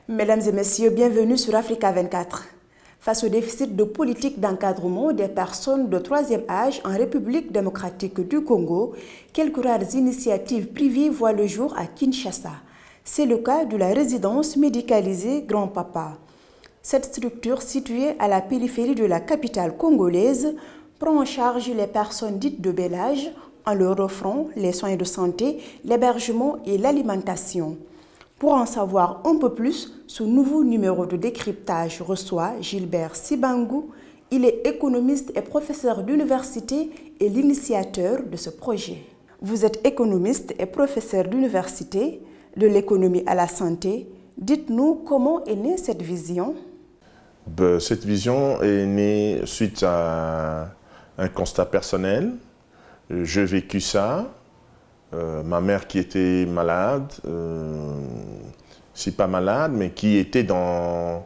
Mesdames et messieurs, bienvenue sur Africa 24. Face au déficit de politique d'encadrement des personnes de troisième âge en République démocratique du Congo, quelques rares initiatives privées voient le jour à Kinshasa. C'est le cas de la résidence médicalisée Grand Papa. Cette structure, située à la périphérie de la capitale congolaise, prend en charge les personnes dites de bel âge en leur offrant les soins de santé, l'hébergement et l'alimentation. Pour en savoir un peu plus, ce nouveau numéro de décryptage reçoit Gilbert Sibangou. Il est économiste et professeur d'université et l'initiateur de ce projet. Vous êtes économiste et professeur d'université, de l'économie à la santé. Dites-nous comment est née cette vision? Cette vision est née suite à un constat personnel. J'ai vécu ça. Ma mère qui était malade, si pas malade, mais qui était dans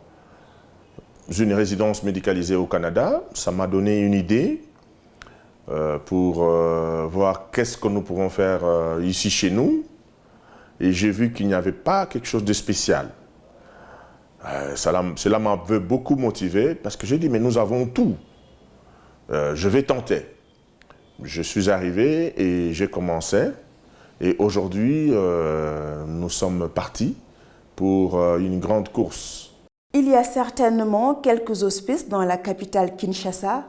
une résidence médicalisée au Canada, ça m'a donné une idée pour voir qu'est-ce que nous pouvons faire ici chez nous. Et j'ai vu qu'il n'y avait pas quelque chose de spécial. Cela m'avait beaucoup motivé parce que j'ai dit, mais nous avons tout. Je vais tenter. Je suis arrivé et j'ai commencé. Et aujourd'hui, nous sommes partis pour une grande course. Il y a certainement quelques hospices dans la capitale Kinshasa.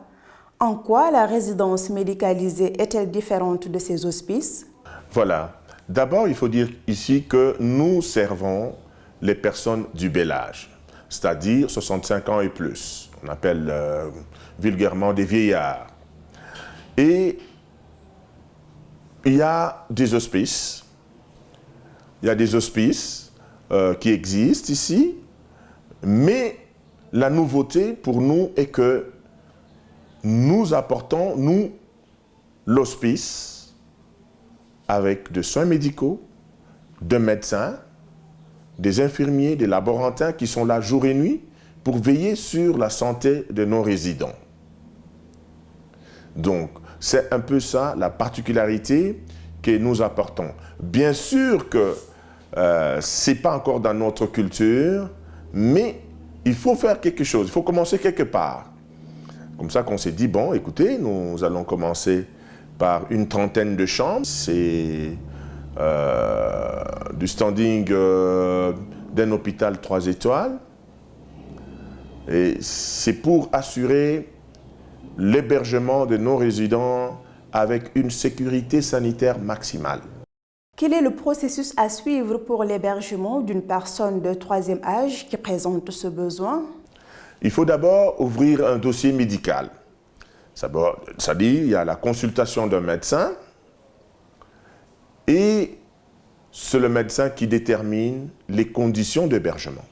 En quoi la résidence médicalisée est-elle différente de ces hospices? Voilà. D'abord, il faut dire ici que nous servons les personnes du bel âge, c'est-à-dire 65 ans et plus. On appelle vulgairement des vieillards. Et il y a des hospices. Qui existent ici, mais la nouveauté pour nous est que nous apportons, nous, l'hospice avec des soins médicaux, des médecins, des infirmiers, des laborantins qui sont là jour et nuit pour veiller sur la santé de nos résidents. Donc, c'est un peu ça la particularité que nous apportons. Bien sûr que ce n'est pas encore dans notre culture, mais il faut faire quelque chose, il faut commencer quelque part. Comme ça qu'on s'est dit, bon, écoutez, nous allons commencer par une trentaine de chambres. C'est du standing d'un hôpital 3 étoiles. Et c'est pour assurer l'hébergement de nos résidents avec une sécurité sanitaire maximale. Quel est le processus à suivre pour l'hébergement d'une personne de troisième âge qui présente ce besoin? Il faut d'abord ouvrir un dossier médical. C'est-à-dire, il y a la consultation d'un médecin et c'est le médecin qui détermine les conditions d'hébergement.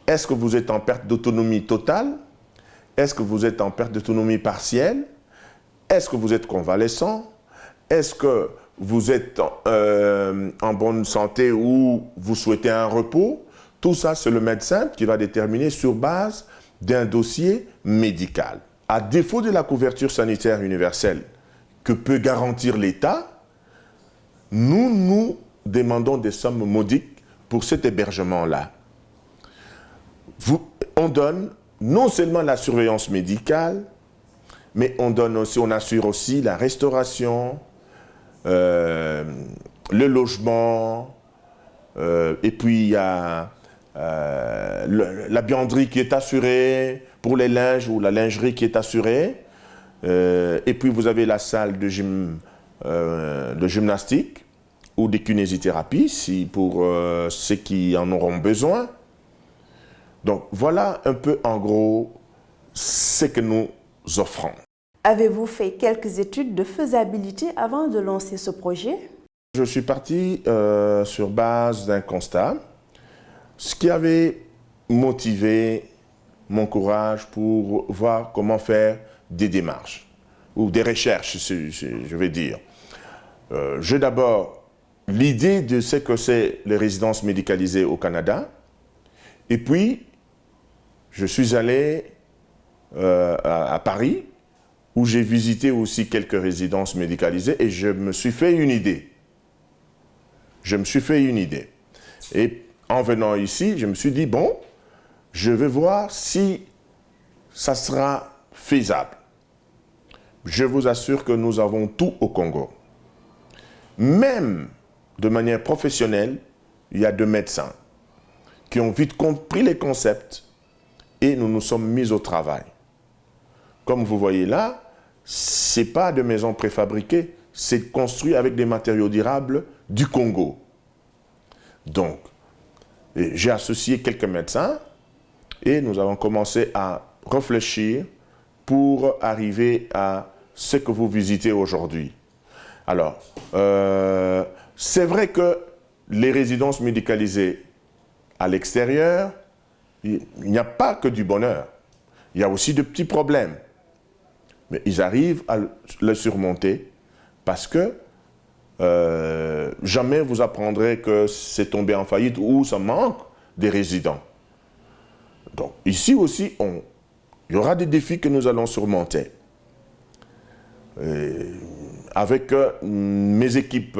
Est-ce que vous êtes en perte d'autonomie totale? Est-ce que vous êtes en perte d'autonomie partielle? Est-ce que vous êtes convalescent? Est-ce que vous êtes en bonne santé ou vous souhaitez un repos? Tout ça, c'est le médecin qui va déterminer sur base d'un dossier médical. À défaut de la couverture sanitaire universelle que peut garantir l'État, nous demandons des sommes modiques pour cet hébergement-là. On donne non seulement la surveillance médicale, mais on assure aussi la restauration, le logement, et puis il y a la buanderie qui est assurée pour les linges ou la lingerie qui est assurée. Et puis vous avez la salle de gymnastique ou de kinésithérapie pour ceux qui en auront besoin. Donc voilà un peu en gros ce que nous offrons. Avez-vous fait quelques études de faisabilité avant de lancer ce projet? Je suis parti sur base d'un constat, ce qui avait motivé mon courage pour voir comment faire des démarches, ou des recherches, je vais dire. J'ai d'abord l'idée de ce que c'est les résidences médicalisées au Canada, et puis je suis allé à Paris, où j'ai visité aussi quelques résidences médicalisées et je me suis fait une idée. Et en venant ici, je me suis dit, bon, je vais voir si ça sera faisable. Je vous assure que nous avons tout au Congo. Même de manière professionnelle, il y a 2 médecins qui ont vite compris les concepts et nous nous sommes mis au travail. Comme vous voyez là, ce n'est pas de maisons préfabriquées, c'est construit avec des matériaux durables du Congo. Donc, j'ai associé quelques médecins et nous avons commencé à réfléchir pour arriver à ce que vous visitez aujourd'hui. Alors, c'est vrai que les résidences médicalisées à l'extérieur, il n'y a pas que du bonheur. Il y a aussi de petits problèmes. Mais ils arrivent à le surmonter parce que jamais vous apprendrez que c'est tombé en faillite ou ça manque des résidents. Donc ici aussi, il y aura des défis que nous allons surmonter. Avec mes équipes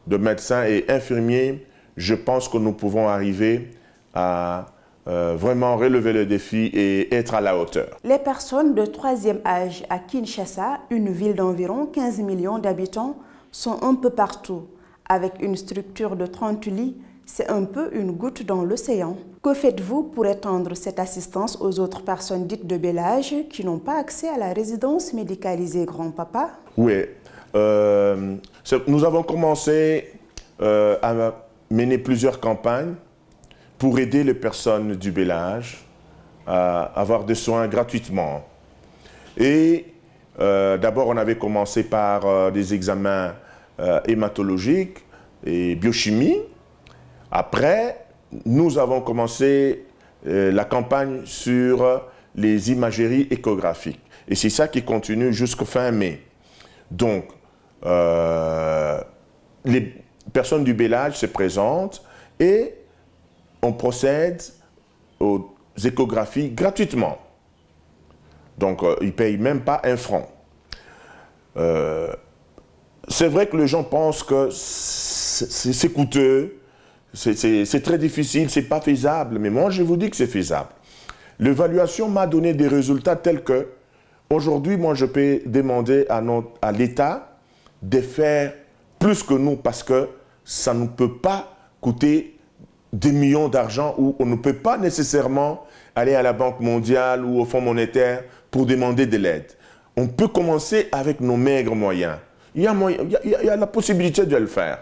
de médecins et infirmiers, je pense que nous pouvons arriver à vraiment relever le défi et être à la hauteur. Les personnes de 3e âge à Kinshasa, une ville d'environ 15 millions d'habitants, sont un peu partout. Avec une structure de 30 lits, c'est un peu une goutte dans l'océan. Que faites-vous pour étendre cette assistance aux autres personnes dites de bel âge qui n'ont pas accès à la résidence médicalisée grand-papa? Oui, nous avons commencé à mener plusieurs campagnes pour aider les personnes du bel âge à avoir des soins gratuitement. Et d'abord, on avait commencé par des examens hématologiques et biochimie. Après, nous avons commencé la campagne sur les imageries échographiques. Et c'est ça qui continue jusqu'à fin mai. Donc, les personnes du bel âge se présentent et on procède aux échographies gratuitement. Donc, ils ne payent même pas 1 franc. C'est vrai que les gens pensent que c'est coûteux, c'est très difficile, c'est pas faisable. Mais moi, je vous dis que c'est faisable. L'évaluation m'a donné des résultats tels que, aujourd'hui, moi, je peux demander à l'État de faire plus que nous parce que ça ne peut pas coûter des millions d'argent ou on ne peut pas nécessairement aller à la Banque mondiale ou au Fonds monétaire pour demander de l'aide. On peut commencer avec nos maigres moyens. Il y a la possibilité de le faire.